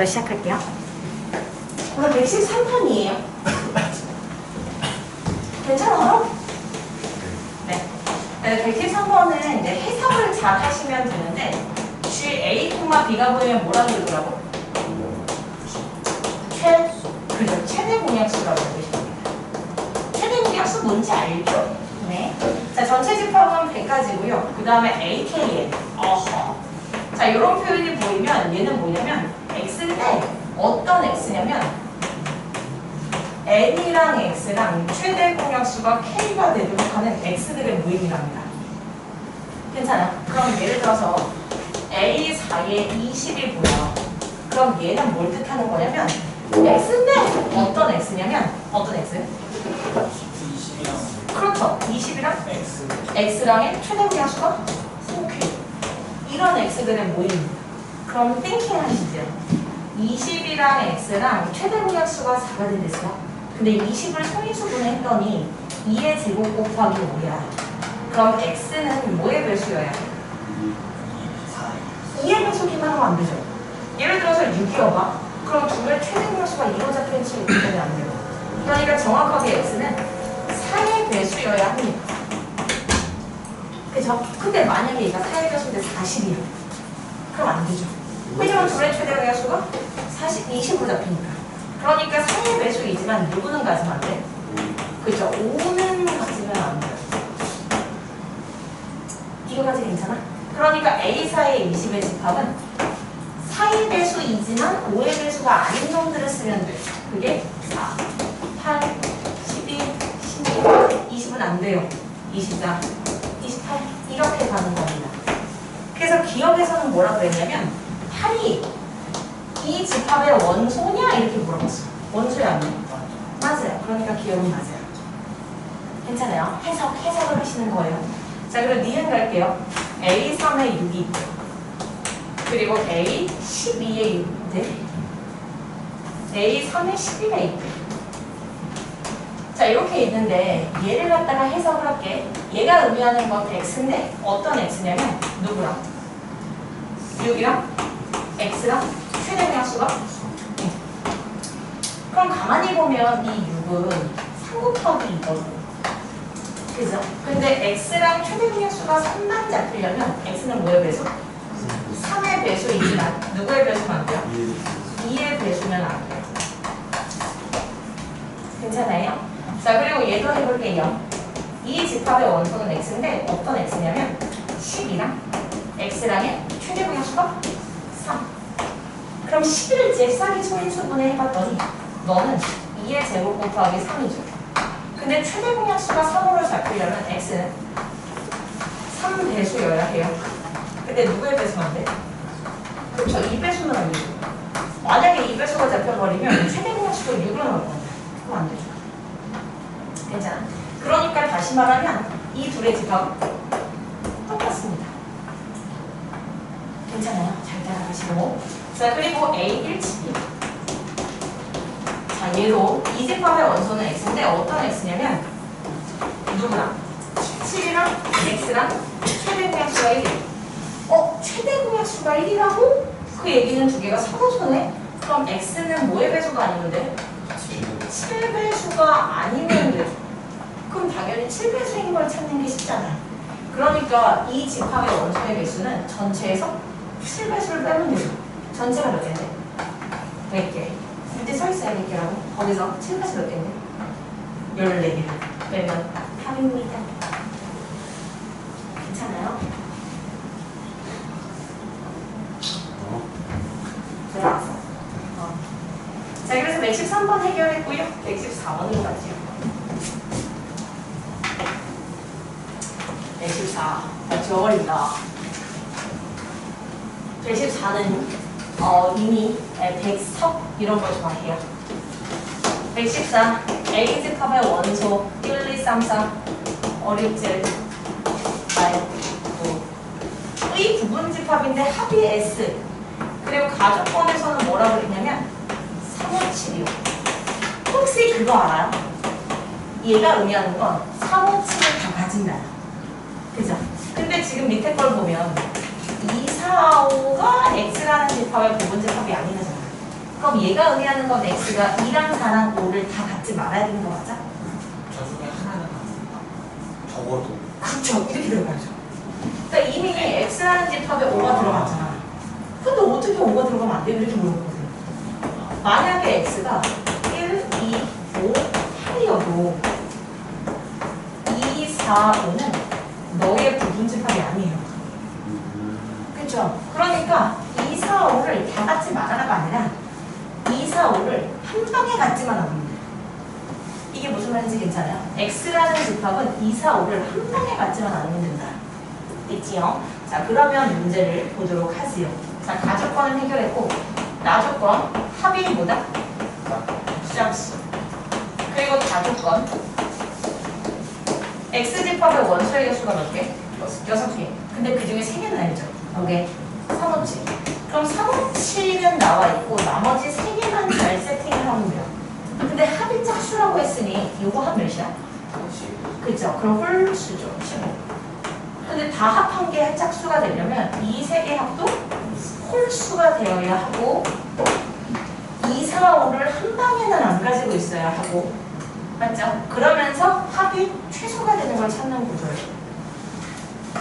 시작할게요. 오늘 113번이에요. 괜찮아요? 네. 113번은 이제 해석을 잘 하시면 되는데, GA, B가 보이면 뭐라고 그러더라고? 최대 공약수라고 그러십니다. 최대 공약수 뭔지 알죠? 네. 자, 전체 집합은 100가지고요. 그 다음에 AKN. 자, 이런 표현이 보이면 얘는 뭐냐면, x인데 어떤 x냐면 n이랑 x랑 최대 공약수가 k가 되도록 하는 x들의 모임이랍니다. 괜찮아요? 그럼 예를 들어서 a 사이에 20이 보여. 그럼 얘는 뭘 뜻하는 거냐면 x인데 어떤 x냐면 어떤 x? 20이랑 그렇죠. 20이랑 X x랑의 최대 공약수가 k. 이런 x들의 모임입니다. 그럼 띵킹 하시죠. 20이랑 x랑 최대 공약수가 4가 됐어요. 근데 20을 소인수분해 했더니 2의 제곱 곱하기 5야. 그럼 x는 뭐의 배수여야? 2의 배수기만 하면 안 되죠. 예를 들어서 6이어봐. 그럼 둘의 최대 공약수가 2로 잡혀있지 이렇게 되면 안 돼요. 그러니까 정확하게 x는 4의 배수여야 합니다. 그죠? 근데 만약에 얘가 4의 배수인데 40이야. 그럼 안 되죠. 왜냐면 둘의 최대 공약수가 20으로 잡히니까. 그러니까 4의 배수이지만 누구는 가지면 안 돼? 그죠? 5는 가지면 안 돼요. 이거까지 괜찮아? 그러니까 A4의 20의 집합은 4의 배수이지만 5의 배수가 아닌 놈들을 쓰면 돼. 그게 4, 8, 12, 16, 20은 안 돼요. 24, 28 이렇게 가는 겁니다. 그래서 기억에서는 뭐라 그랬냐면 8이 이 집합의 원소냐 이렇게 물어봤어. 원소야 아니야? 맞아요. 그러니까 기억은 맞아요. 괜찮아요. 해석을 하시는 거예요. 자, 그럼 니은 갈게요. A3에 6이 있대. 그리고 A12에 6이 있대. A3에 11에 있대. 자, 이렇게 있는데 얘를 갖다가 해석을 할게. 얘가 의미하는 건 X인데 어떤 X냐면 누구랑? 6이랑 X랑 최대 공약수가? 그럼 가만히 보면 이 6은 3 곱하기 2거든. 그죠? 근데 X랑 최대 공약수가 3만 잡히려면 X는 뭐의 배수? 3의 배수이지만 누구의 배수면 안 돼요? 2의 배수면 안 돼요. 괜찮아요? 자, 그리고 얘도 해볼게요. 이 집합의 원소는 X인데 어떤 X냐면 10이랑 X랑의 최대 공약수가 3. 그럼 11을 잽싸게 소인수분해 해봤더니 너는 2의 제곱 곱하기 3이죠. 근데 최대 공약수가 3으로 잡히려면 x는 3배수여야 해요. 근데 누구의 배수면 안 돼? 그렇죠. 2배수는 안 되죠. 만약에 2배수가 잡혀버리면 최대 공약수가 6으로 나올 건데 그럼 안 되죠. 괜찮아. 그러니까 다시 말하면 이 둘의 집합은 똑같습니다. 괜찮아요? 잘 따라가시고. 자, 그리고 A17. 자, 얘도 이 집합의 원소는 x인데 어떤 x냐면 누구랑? 7이랑 x랑 최대 공약수가 1. 최대 공약수가 1이라고? 그 얘기는 두 개가 서로서네? 그럼 x는 뭐의 배수가 아니면 돼? 7배수가 아니면 돼. 그럼 당연히 7배수인 걸 찾는 게 쉽잖아요. 그러니까 이 집합의 원소의 배수는 전체에서 7배수를 빼면 되죠. 전체가 몇 개인데? 100개. 밑에 써있어야 100개라고? 거기서 7배수 몇 개인데? 14개를 빼면 답입니다. 괜찮아요? 들어왔어. 자, 그래서 113번 해결했고요. 114번으로 가죠. 114. 지워버린다. 114는 이미 백석 이런 걸 좋아해요. 114 A 집합의 원소 1, 2, 3, 4 어립질 의 부분 집합인데 합이 S. 그리고 가족권에서는 뭐라고 그랬냐면 357이요. 혹시 그거 알아요? 얘가 의미하는 건 357을 다 가진다요. 그죠? 근데 지금 밑에 걸 보면 2, 4, 5가 X라는 집합의 부분 집합이 아니잖아. 그럼 얘가 의미하는 건 x가 2랑 4랑 5를 다 갖지 말아야 되는 거 맞아? 저 중에 하나는 합니다. 적어도. 그렇죠. 이렇게 들어가죠. 그러니까 이미 x라는 집합에 5가 들어갔잖아. 근데 어떻게 5가 들어가면 안 돼요? 이렇게 물어보거든. 만약에 x가 1, 2, 5, 8이어도 2, 4, 5는 너의 부분집합이 아니에요. 그렇죠? 그러니까 2, 4, 5를 다 갖지 말아라가 아니라 2, 4, 5를 한 방에 갖지만 않으면 돼. 이게 무슨 말인지 괜찮아요? x라는 집합은 2, 4, 5를 한 방에 갖지만 않으면 된다. 있지요? 자, 그러면 문제를 보도록 하지요. 자, 가조건은 해결했고 나조건 합이 뭐다? 짝수. 그리고 다조건 x집합의 원소의 개수가 몇 개? 6개. 근데 그 중에 3개는 아니죠. 요게 3, 5, 7. 그럼 3, 5, 7은 나와 있고 나머지 3개만 잘 세팅을 하면 돼요. 근데 합이 짝수라고 했으니 요거 합 몇이야? 그죠? 그럼 홀수죠. 15. 근데 다 합한 게 짝수가 되려면 이 3개 합도 홀수가 되어야 하고 2, 4, 5를 한 방에는 안 가지고 있어야 하고 맞죠? 그러면서 합이 최소가 되는 걸 찾는 구조예요.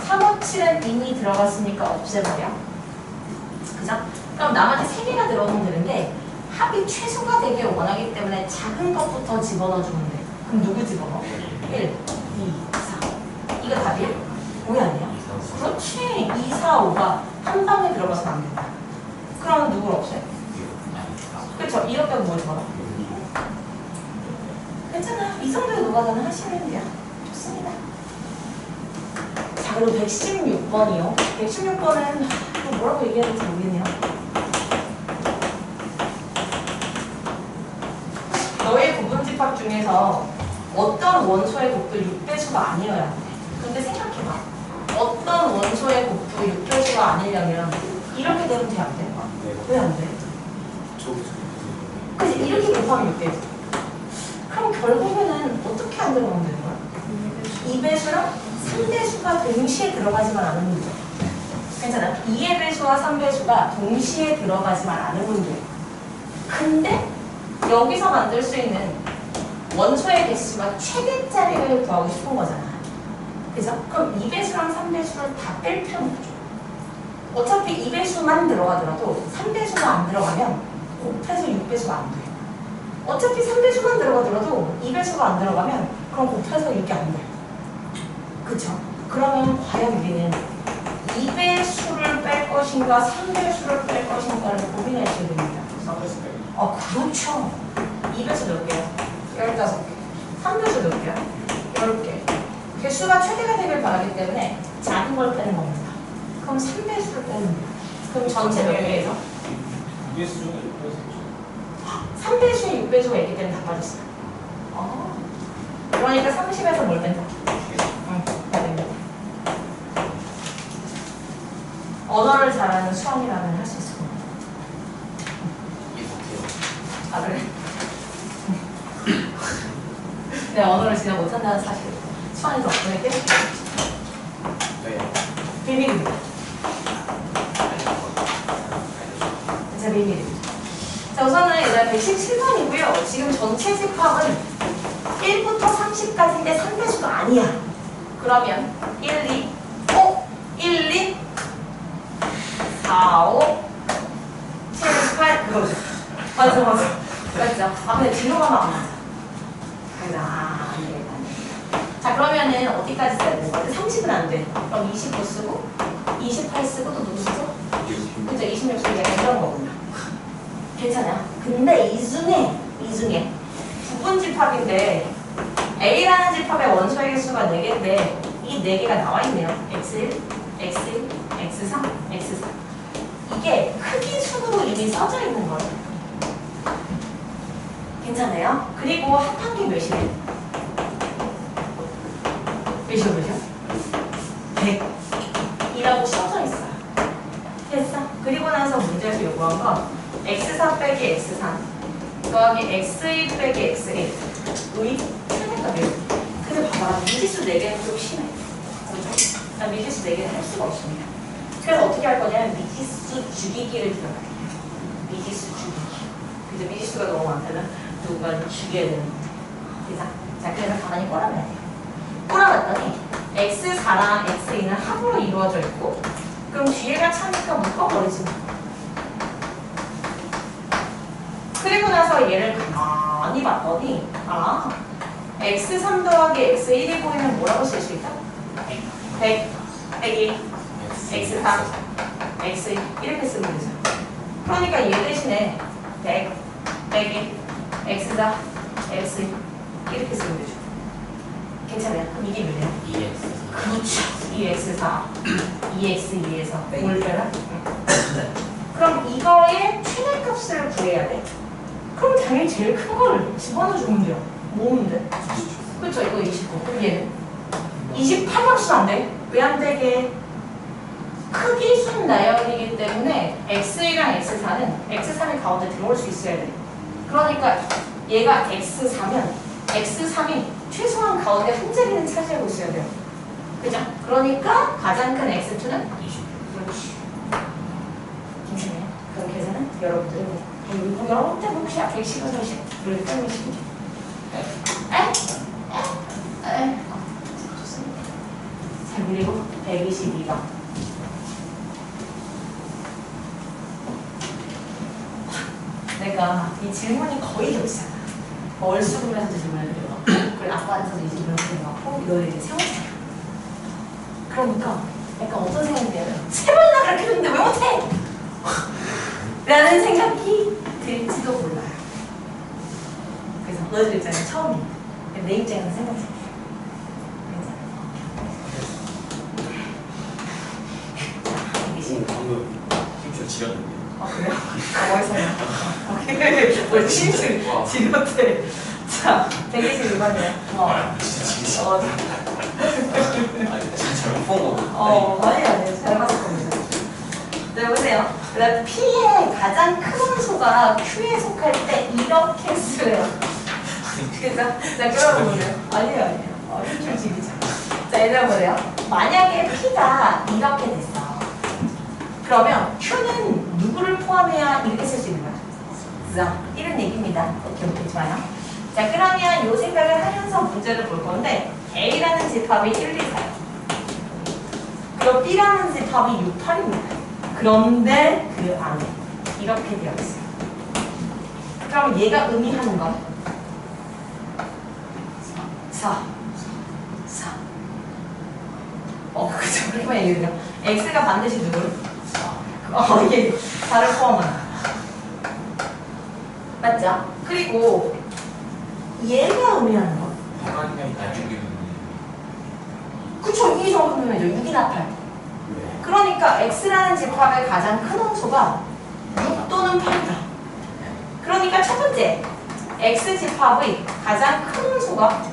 3, 5, 7은 이미 들어갔으니까 없애버려. 그죠? 그럼 나머지 3개가 들어오면 되는데 합이 최소가 되길 원하기 때문에 작은 것부터 집어넣어주면 돼. 그럼 누구 집어넣어? 1, 2, 4. 이거 답이야? 왜 아니야? 그렇지. 2, 4, 5가 한 방에 들어가서 안 된다. 그러면 누굴 없애? 그렇죠. 이렇게 뭐 집어넣어? 괜찮아. 이 정도의 노가다는 하시면 돼요. 좋습니다. 자, 그리고 116번이요. 116번은 뭐라고 얘기해야 될지 모르겠네요. 너의 부분집합 중에서 어떤 원소의 곱도 6배수가 아니어야 돼. 근데 생각해봐. 어떤 원소의 곱도 6배수가 아니려면 이렇게 되면 돼, 안 돼? 왜 안 돼? 그치? 이렇게 곱하면 6배수. 그럼 결국에는 어떻게 안 들어가면 되는 거야? 2배수랑 3배수가 동시에 들어가지만 않으면 되죠. 괜찮아요? 2의 배수와 3배수가 동시에 들어가지만 않으면 돼. 근데 여기서 만들 수 있는 원소의 개수가 최대짜리를 구하고 싶은 거잖아. 그죠? 그럼 2배수랑 3배수를 다 뺄 필요는 없죠. 어차피 2배수만 들어가더라도 3배수가 안 들어가면 곱해서 6배수가 안 돼. 어차피 3배수만 들어가더라도 2배수가 안 들어가면 그럼 곱해서 6이 안 돼. 그쵸? 그러면 과연 우리는 2배수를 뺄 것인가 3배수를 뺄 것인가를 고민하셔야 됩니다. 3배수 빼기. 그렇죠. 2배수 몇 개야? 15개. 3배수 몇 개야? 10개. 개수가 최대가 되길 바라기 때문에 작은 걸 빼는 겁니다. 그럼 3배수를 빼는 거야. 그럼 전체 몇 개예요? 2배수 중에 6배수. 3배수에 6배수가 있기 때문에 다 빠졌어요. 그러니까 30에서 뭘 뺀다? 응, 다 됩니다. 언어를 잘하는 수학이라면 할 수 있을 겁니다. 아, 그래? 네, 언어를 진짜 못한다는 사실. 수학에서 어떻게 깨닫게 네. 비밀입니다. 진짜 비밀입니다. 자, 우선은 일단 117번이고요. 지금 전체 집합은 1부터 30까지인데 3배수가 아니야. 그러면 1, 2, 1, 2, 4, 5, 7, 8 그거죠. 맞아. 맞죠? 근데 뒤로 가면 안 맞아. 안 되겠다. 자, 그러면은 어디까지 써야 되는 거야? 30은 안 돼. 그럼 29 쓰고 28 쓰고 또 누구 쓰죠? 그죠? 26 쓰고 약간 이런 거군요. 괜찮아요. 근데 이 중에 부분집합인데 A라는 집합의 원소의 개수가 4개인데 이 4개가 나와 있네요. X1, X1, X3, X4. 이게 크기 순으로 이미 써져 있는 거예요. 괜찮아요? 그리고 합한 게 몇이래? 몇이요? 100이라고 써져 있어요. 됐어? 그리고 나서 문제에서 요구한 건 X4 빼기 X3 더하기 X1 빼기 X1 의 최대값이에요. 근데 봐봐, 미지수 4개는 좀 심해. 그렇죠? 난 미지수 4개는 할 수가 없습니다. 그래서 어떻게 할 거냐면 미지수 죽이기를 들어가요. 미지수 죽이기. 이제 미지수가 너무 많다면 누군가 죽여야 되는 그죠? 자, 그래서 가만히 꼬라봐야 돼요. 꼬라봤더니 x4랑 x2는 합으로 이루어져 있고 그럼 뒤에가 차니까 묶어버리지. 그리고 나서 얘를 가만히 봤더니 x3 더하기 x1이 보이면 뭐라고 쓸 수 있다? 100 빼기 x3 x2 이렇게 쓰면 되죠. 그러니까 얘 대신에 100 빼기 x4 x2 이렇게 쓰면 되죠. 괜찮아요? 그럼 이게 뭐예요? 2x. 그렇죠. 2x4 2x2에서 뭘 빼라? 그럼 이거의 최대값을 구해야 돼. 그럼 당연히 제일 큰 걸 집어넣어주면 돼요. 뭐는데? 그렇죠. 이거 29. 그럼 얘는 28값은 안 돼. 왜 안 되게? 크기 순 나열이기 때문에 x1이랑 x4는 x3이 가운데 들어올 수 있어야 돼. 그러니까 얘가 x4면 x3이 최소한 가운데 한 자리는 차지하고 있어야 돼요. 그죠? 그러니까 가장 큰 x2는 20. 그렇지. 괜찮아요? 그럼 계산은 여러분들이 여러분들 혹시 110, 30 그렇게 빼시면 좋습니다. 자, 그리고 122번. 내가 이 질문이 거의 겹치잖아. 월수금에서도 질문을 드려. 그리고 아빠한테도 이 질문을 드려갖고 이거를 이제 세웠어요. 그러니까 약간 어떤 생각이 들냐면 세 번이나 가르쳐줬는데 왜 못해? 라는 생각이 들지도 몰라요. 그래서 너희들 입장에서 처음이니까 내 입장에서 생각해. 오, 방금 힘줄 지렸는데. 그래요? 어디서요? 왜 힘줄 지렸대? 자, 122번이에요. 진짜 아니, 진짜 잘못 본 거. 아니, 잘 봤을 겁니다. 네, 보세요. 그다음 P의 가장 큰 함수가 Q에 속할 때 이렇게 쓰여요. 그죠? 자, 그러면 보세요. 아니에요. 힘줄 지리죠. 자, 얘들아 보세요. 만약에 P가 이렇게 됐어. 그러면 Q는 누구를 포함해야 이렇게 쓸 수 있는 거야? 그죠? 이런 얘기입니다. 오케이, 좋아요. 자, 그러면 이 생각을 하면서 문제를 볼 건데 A라는 집합이 1, 2, 4요. 그리고 B라는 집합이 6, 8입니다. 그런데 그 안에 이렇게 되어 있어요. 그럼 얘가 의미하는 건 4. 그죠? 그렇게만 얘기해요. X가 반드시 누구를? 이게 4를 포함한다. 맞죠? 그리고 얘가 의미하는 건? 하나님이 나중에 그쵸, 이 정도면이죠. 6이나 8. 그러니까 X라는 집합의 가장 큰 함수가 6 또는 8이다. 그러니까 첫 번째, X 집합의 가장 큰 함수가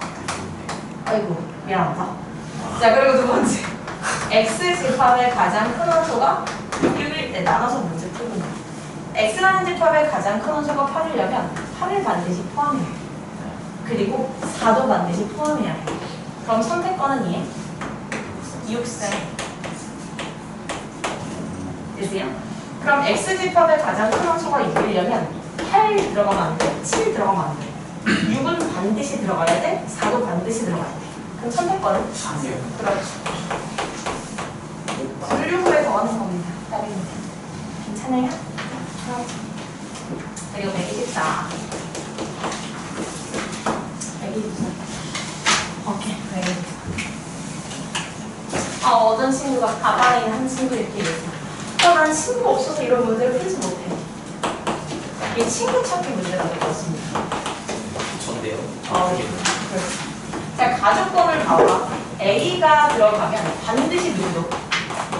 아이고, 미안하다. 자, 그리고 두 번째, X 집합의 가장 큰 함수가 6일 때 나눠서 문제 풀고 나요. X라는 집합의 가장 큰 함수가 8이려면 8을 반드시 포함해야 해요. 그리고 4도 반드시 포함해야 해요. 그럼 선택권은 얘 6, 4 되세요? 그럼 X집합의 가장 큰 함수가 6이려면 8 들어가면 안 돼, 7 들어가면 안 돼. 6은 반드시 들어가야 돼, 4도 반드시 들어가야 돼. 그럼 선택권은 4이요. 그렇죠. 분류후에 더하는 겁니다. 따입니다. 괜찮아요? 그리고 124. 124. 오케이, 124. 어떤 친구가 가방에 한 친구 이렇게 얘기했어. 난 친구 없어서 이런 문제를 풀지 못해. 이게 친구 찾기 문제가 되었습니다. 전데요. 그렇죠. 자, 가족권을 봐봐. A가 들어가면 반드시 누구도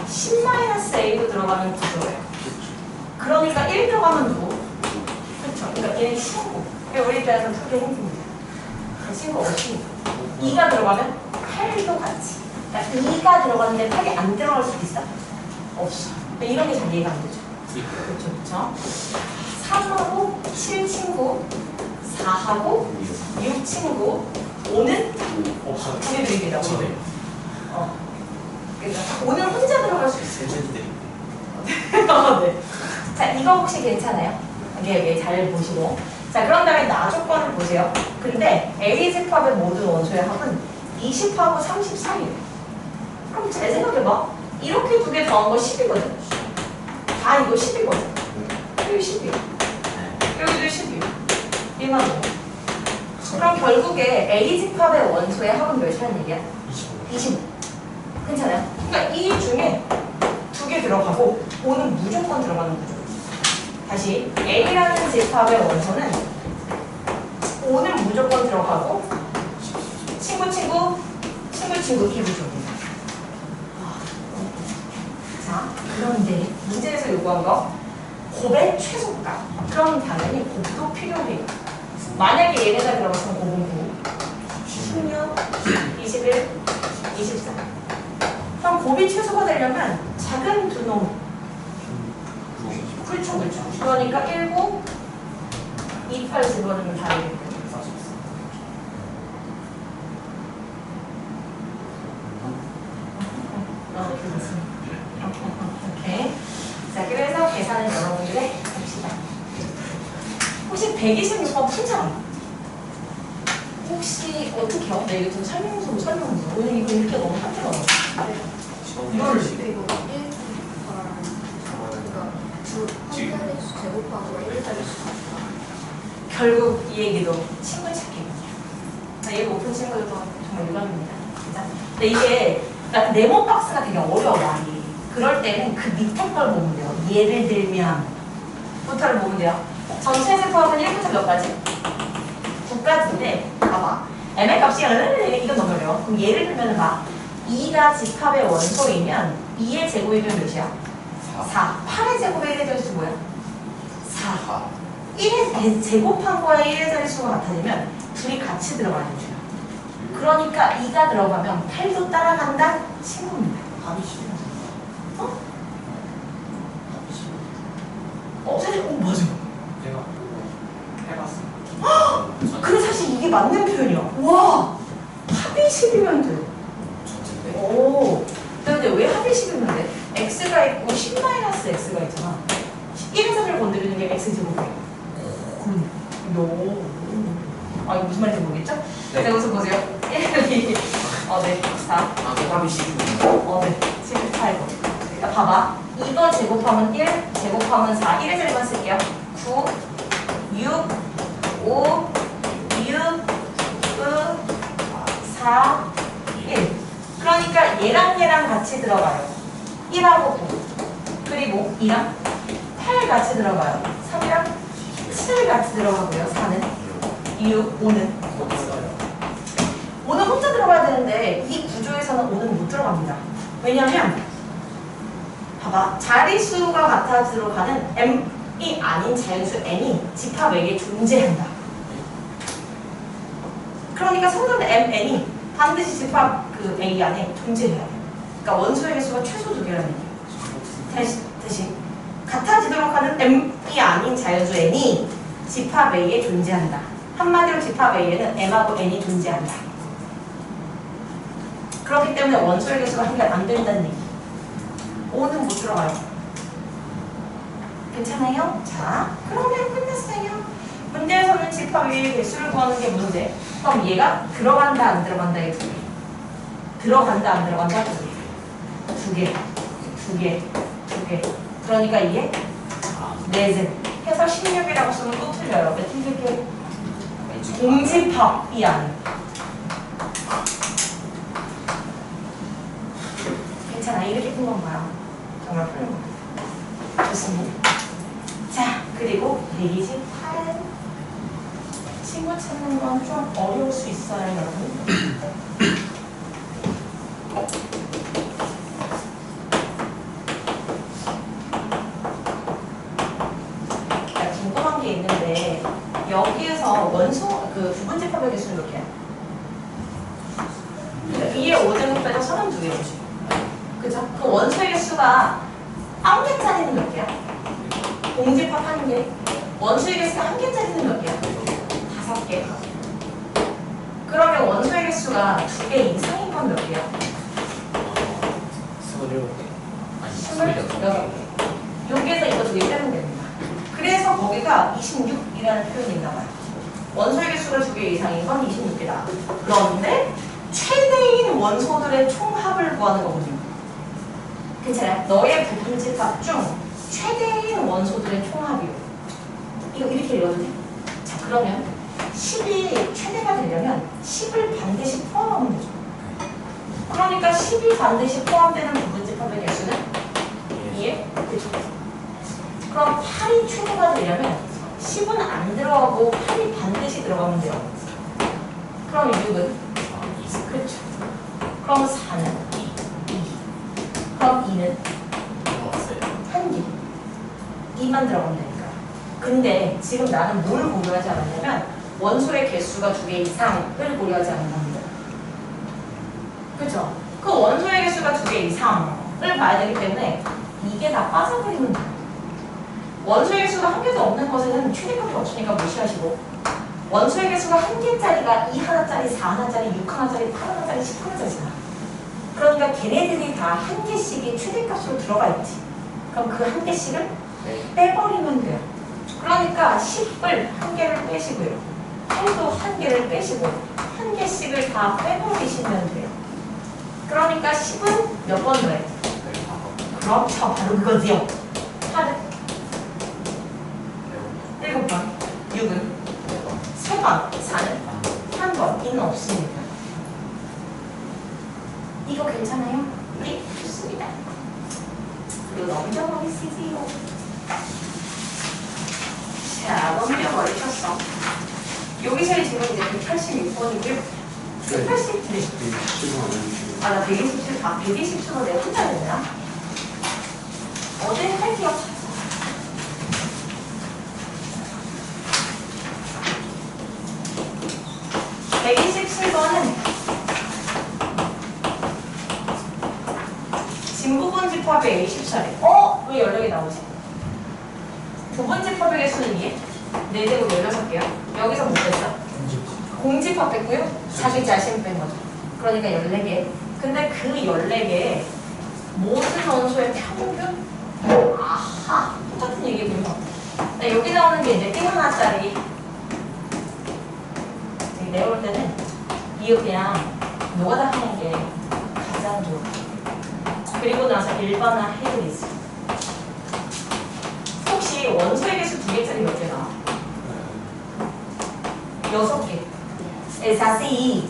10-A도 들어가면 구조예요. 그러니까 1 들어가면 누구? 그렇죠. 그러니까 얘는 친구. 우리 입장에서는 크게 힘듭니다. 친구 없이 2가 들어가면 8도 같이. 그러니까 2가 들어가는데 8이 안 들어갈 수도 있어? 없어. 이런 게 잘 이해가 안 되죠. 그렇죠. 3하고 7 친구, 4하고 6 친구, 5는 없어요. 우리들입니다. 저네요. 그러니까 5는 혼자 들어갈 수 있어요. 세제들이. 네. 자, 이거 혹시 괜찮아요? 개 잘 보시고. 자, 그런 다음에 나 조건을 보세요. 근데 A 집합의 모든 원소의 합은 20하고 30 사이에요. 그럼 잘 생각해봐. 이렇게 두 개 더한 거 10이거든. 다 이거 10이거든. 여기 10이야. 여기도 10이야. 얘만 뭐. 그럼 결국에 A 집합의 원소의 합은 몇이라는 얘기야? 25. 괜찮아요? 그러니까 이 중에 두 개 들어가고 O는 무조건 들어가는 거죠. 다시 A라는 집합의 원소는 O는 무조건 들어가고 친구 기부적입니다. 자, 그런데 문제에서 요구한 거 곱의 최소값. 그럼 당연히 곱도 필요해요. 만약에 얘네가 들어갔으면 곱은 9, 16, 21, 24. 그럼 곱이 최소가 되려면 작은 두 놈. 그렇죠. 그러니까 19, 28 집어넣으면 다 되겠고. 오케이. 자, 그래서 계산은 여러분들이 봅시다. 혹시 126번 풀잖아. 혹시 어떻게 해요? 네, 이거 좀 설명서. 오늘 이거 읽기 너무 힘들어. 이거를 그리고 1 그러니까 한 자릿수 제곱하고 1자릿수 결국 이 얘기도 친구 찾기거든요. 얘 못 푼 친구들도 정말 유감입니다. 진짜. 근데 이게 그러니까 네모 박스가 되게 어려워 많이. 그럴 때는 그 밑에 걸 보면 돼요. 예를 들면 부터를 보면 돼요. 전체 제곱합은 1부터 몇 가지? 9가지인데 봐봐. m의 값이 이건 너무 어려워. 그럼 예를 들면 봐. 2가 집합의 원소이면 2의 제곱이면 몇이야? 4. 8의 제곱의 1의 자릿수 뭐야? 4. 1의 제곱한 거에 1의 자릿수가 같아지면 둘이 같이 들어가는 거죠. 그러니까 2가 들어가면 8도 따라간다? 친구입니다. 합이 10이면 어? 사실 맞아. 내가 해봤어. 그래 사실 이게 맞는 표현이야. 와, 합이 10이면 돼. 오, 근데 왜 합이 10이면 돼? x가 있고 10-x가 있잖아. 1에서 1을 건드리는 게 x제곱이야. 아, 이거 무슨 말인지 모르겠죠? 네. 자, 여기서 보세요. 1, 2, 네, 4. 합이 10이면 네, 7, 8. 그러니까 봐봐. 이거 제곱하면 1, 제곱하면 4. 1의 자리만 쓸게요. 9, 6, 5, 6, 4, 1. 그러니까 얘랑 같이 들어가요. 1하고 9. 그리고 2랑 8 같이 들어가요. 3이랑 7 같이 들어가고요. 4는 6, 5는 5는 혼자 들어가야 되는데 이 구조에서는 5는 못 들어갑니다. 왜냐면 봐봐. 자릿수가 같아 들어가는 m이 아닌 자연수 n이 집합에게 존재한다. 그러니까 성분 mn이 반드시 집합 그 A 안에 존재해야 돼. 그러니까 원소의 개수가 최소 2개라는 얘기예요. 대신 같아지도록 하는 m이 아닌 자연수 n이 집합 A에 존재한다. 한마디로 집합 A에는 m하고 n이 존재한다. 그렇기 때문에 원소의 개수가 한개 안 된다는 얘기. 5는 못 들어가요. 괜찮아요? 자, 그러면 끝났어요. 문제에서는 집합 A의 개수를 구하는 게 문제. 그럼 얘가 들어간다 안 들어간다의 두 개. 들어간다 안 들어간다 두 개. 두 개. 그러니까 이게 4개. 해서 16이라고 쓰면 또 틀려요. 왜 틀릴게? 공집합이 아니에요. 괜찮아. 이렇게 푼 건가요? 정말 푸는 거. 좋습니다. 자, 그리고 128. 친구 찾는 건 좀 어려울 수 있어요, 여러분. 궁금한 게 있는데 여기에서 원소 그 부분집합의 개수는 몇 개야? 위에 5제곱 빼서 32개지. 그죠? 그 원소의 개수가 1개짜리는 몇 개야? 공집합 1개. 원소의 개수가 1개짜리는 몇 개야? 5개. 그러면 원소의 개수가 2개 이상인 건 몇 개야? 27개. 아니 26개. 여기에서 이거 2개 빼면 됩니다. 그래서 거기가 26이라는 표현이 있나 봐요. 원소의 개수가 2개 이상인 건 26개다. 그런데 최대인 원소들의 총합을 구하는 거거든요. 괜찮아요? 너의 부분집합 중 최대인 원소들의 총합이요. 이거 이렇게 읽어도 돼? 자, 그러면 10이 최대가 되려면 10을 반드시 포함하면 되죠. 그러니까 10이 반드시 포함되는 부분집합의 개수는 2에 그죠? 그럼 8이 최대가 되려면 10은 안 들어가고 8이 반드시 들어가면 돼요. 그럼 6은? 그렇죠. 그럼 4는? 2. 그럼 2는? 1개. 2만 들어가면 되니까. 근데 지금 나는 뭘 고려하지 않았냐면 원소의 개수가 2개 이상을 고려하지 않은 겁니다. 그죠? 그 원소의 개수가 2개 이상을 봐야 되기 때문에 이게 다 빠져버리면 돼요. 원소의 개수가 1개도 없는 것에는 최대값이 없으니까 무시하시고 원소의 개수가 1개짜리가 2 하나짜리, 4 하나짜리, 6 하나짜리, 8 하나짜리, 10 하나짜리잖아. 그러니까 걔네들이 다 1개씩이 최대값으로 들어가 있지. 그럼 그 1개씩을 빼버리면 돼요. 그러니까 10을 1개를 빼시고요. 8도 1개를 빼시고 1개씩을 다 빼버리시면 돼요. 그러니까 10은 몇 번 더해? 그렇죠. 바로 그거지요. 8은 7번, 6은 3번, 4는 1번, 2는 없습니다. 이거 괜찮아요? 네, 좋습니다. 그리고 넘겨버리시지요. 자, 넘겨버리셨어. 여기서 지금 이제 186번이고요. 180? 네. 아, 나 127, 127번 내가 혼자 했나? 어제 할게요. 127번은 진부분 집합의 A14래. 왜 연락이 나오지? 부분 집합의 개수는 이게 4제곱 16개야. 여기서 못 뺐어? 공집합 뺐고요. 자기 자신 뺀 거죠. 그러니까 14개. 근데 그 14개에 모든 원소의 평균? 아하! 똑같은 얘기군요. 여기 나오는 게 이제 1 하나짜리. 내가 볼 때는 이거 그냥 노가다 하는 게 가장 좋아. 그리고 나서 일반화 해드리지. 혹시 원소의 개수 2개짜리 몇 개나? 6개. L4C2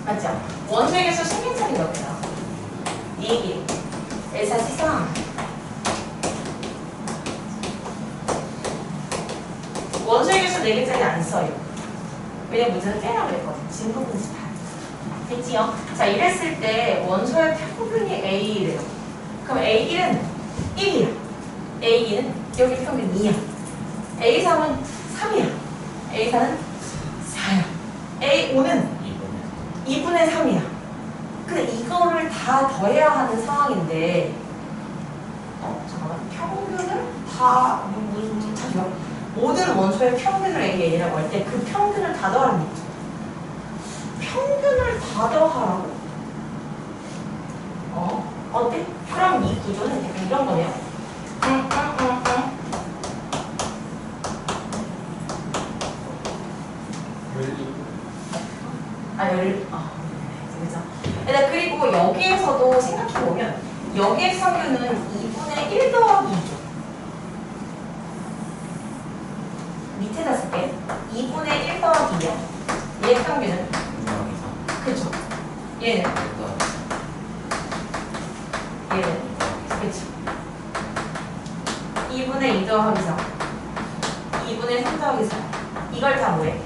맞죠? 원소의 개수 3개짜리 몇 개나? 4개. L4C3 원소의 개수 4개짜리 안 써요. 왜냐면 문제는 빼라고 했거든. 진부분 집합. 됐지요? 자, 이랬을 때 원소의 평균이 A래요. 그럼 A1은 1이야. A2는 여기 평균 2야. A3은 3이야. A4는 4야. A5는 2분의 3이야. 근데 이거를 다 더해야 하는 상황인데 잠깐만. 평균을 다 무슨 찾죠? 모든 원소의 평균을 A라고 할 때 그 평균을 다 더하는 거죠. 평균을 다 더하라고? 어때? 그럼 이 구조는 약간 이런 거네요. 그죠? 그리고 여기에서도 생각해보면 여기의 평균은 2분의 1 더하기 2죠. 밑에다 쓸게. 2분의 1 더하기 2야. 얘 평균은? 그쵸. 얘는? 그쵸. 2분의 2 더하기 4. 2분의 3 더하기 4. 이걸 다 뭐해?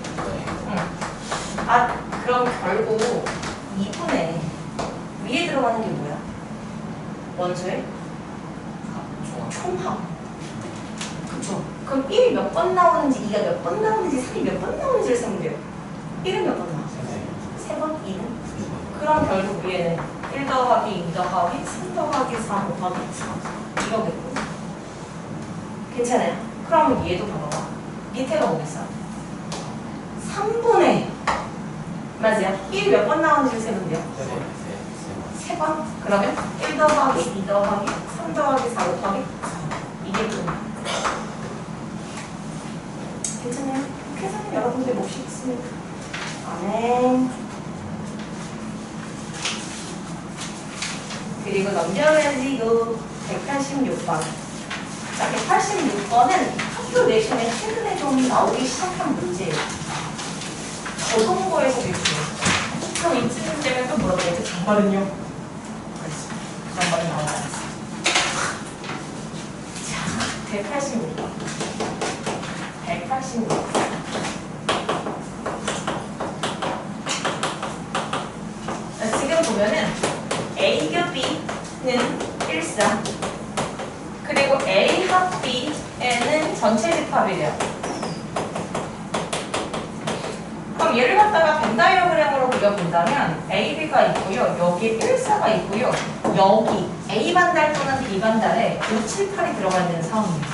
그럼 결국 2분의 위에 들어가는 게 뭐야? 원소의? 총합. 그쵸. 그럼 1이 몇 번 나오는지, 2가 몇 번 나오는지, 3이 몇 번 나오는지를 세면 돼요. 1은 몇 번 나와? 3번? 2는? 그럼 결국 위에는 1 더하기 2 더하기 3 더하기 4 곱하기 4 이거겠고. 괜찮아요? 그럼 얘도 봐봐. 밑에가 뭐겠어? 3분의 맞아요? 1이 몇 번 나오는지를 세면 돼요? 3번? 그러면 1 더하기 2 더하기 3 더하기 4 곱하기 이게 끝나. 괜찮아요? 계산은 여러분들 몫이 있으니까. 네. 그리고 넘겨가지고 186번. 자, 186번은 학교 내신에 최근에 좀 나오기 시작한 문제예요. 저동고에서 이렇게. 그럼 이쯤 되면 또 물어보겠죠. 정말은요? 정말은 나오지 않았어. 자, 186번. 186번. 지금 보면은 A 교 B는 1사. 그리고 A 합 B에는 전체 집합이래요. 그럼 얘를 갖다가 벤 다이어그램으로 그려본다면 A, B가 있고요. 여기 1사가 있고요. 여기 A 반달 또는 B 반달에 5, 7, 8이 들어가야 되는 상황입니다.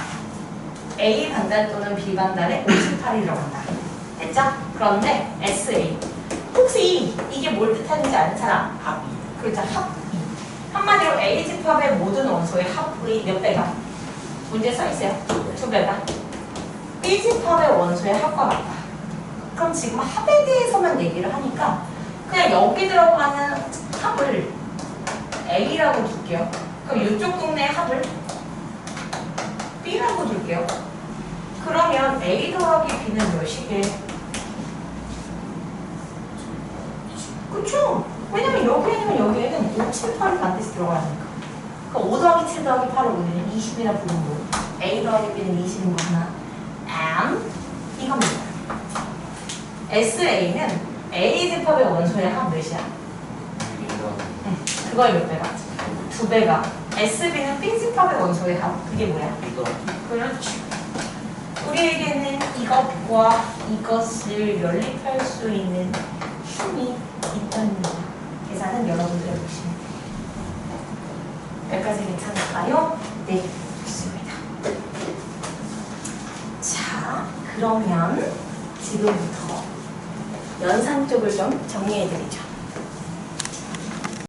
A 반달 또는 B 반달에 5, 7, 8이 들어간다. 됐죠? 그런데 SA. 혹시 이게 뭘 뜻하는지 아는 사람? 합이. 그렇죠. 합 B. 한마디로 A 집합의 모든 원소의 합의 몇 배가? 문제 써있어요. 2배가. B 집합의 원소의 합과 같다. 그럼 지금 합에 대해서만 얘기를 하니까 그냥 여기 들어가는 합을 A라고 둘게요. 그럼 이쪽 동네 합을 B라고 둘게요. 그러면 A 더하기 B는 몇이게? 20. 그쵸? 왜냐면 여기 아니면 여기에는 5, 7, 8이 반드시 들어가야 하니까. 그럼 5 더하기 7 더하기 8을 우리는 20이라 부른 거. A 더하기 B는 20인 거 하나. and 이겁니다. SA는 A 집합의 원소의 합 몇이야? 응. 그거의 몇 배가? 2배가. SB는 B 집합의 원소의 합. 그게 뭐야? 이거. 그렇지. 우리에게는 이것과 이것을 연립할 수 있는 힘이 있답니다. 계산은 여러분들의 몫입니다. 여기까지 괜찮을까요? 네, 좋습니다. 자, 그러면 지금부터 연산 쪽을 좀 정리해드리죠.